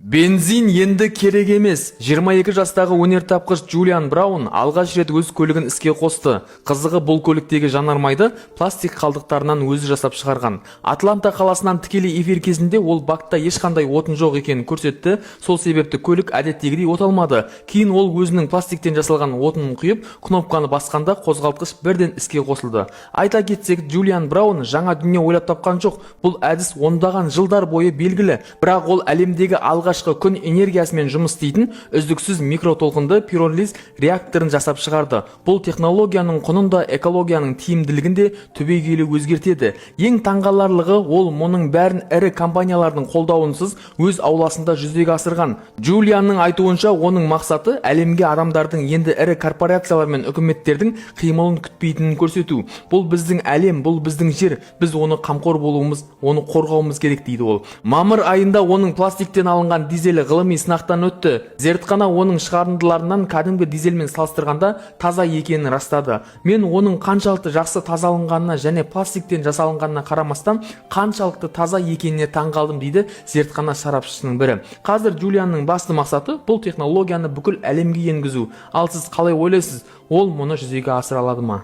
Бензин енді керек емес. 22 жастағы өнертапқыш Джулиан Браун алғаш рет өз көлігін іске қосты. Қызығы бұл көліктегі жанармайды пластик қалдықтарынан өзі жасап шығарған. Атланта қаласынан тікелей эфир кезінде ол бакта ешқандай отын жоқ екенін көрсетті. Сол себепті көлік әдеттегідей оталмады. Кейін ол өзінің пластиктен жасалған отынын құйып, кнопканы басқанда қозғалтқыш бірден іске қосылды. Айта кетсек, Джулиан Браун жаңа дүние ойлап тапқан жоқ. Бұл әдіс ондаған жылдар бойы белгілі, бірақ ол әлемдегі алғашқы күн энергиясымен жұмыс істейтін үздіксіз микротолқынды пиролиз реакторын жасап шығарды. Бұл технологияның құнын да экологияның тиімділігін де түбегейлі өзгертеді. Ең таңғаларлығы, ол мұның бәрін ірі компаниялардың қолдауынсыз өз ауласында жүзеге асырған. Джулианның айтуынша, оның мақсаты әлемге адамдардың енді ірі корпорациялар мен үкіметтердің қимылын күтпейтінін көрсету. Бұл біздің әлем, бұл біздің жер. Біз оны қамқор болуымыз, оны қорғауымыз керек дейді ол. Мамыр айында оның пластиктен алынған дизелі ғылыми сынақтан өтті. Зертхана оның шығарындыларынан кәдімгі дизельмен салыстырғанда таза екенін растады. Мен оның қаншалықты жақсы тазаланғанына және пластиктен жасалынғанына қарамастан қаншалықты таза екеніне таңғалдым дейді зертхана сарапшысының бірі. Қазір Джулианның басты мақсаты бұл технологияны бүкіл әлемге енгізу. Ал сіз қалай ойлайсыз, ол мұны жүзеге асыра алады ма?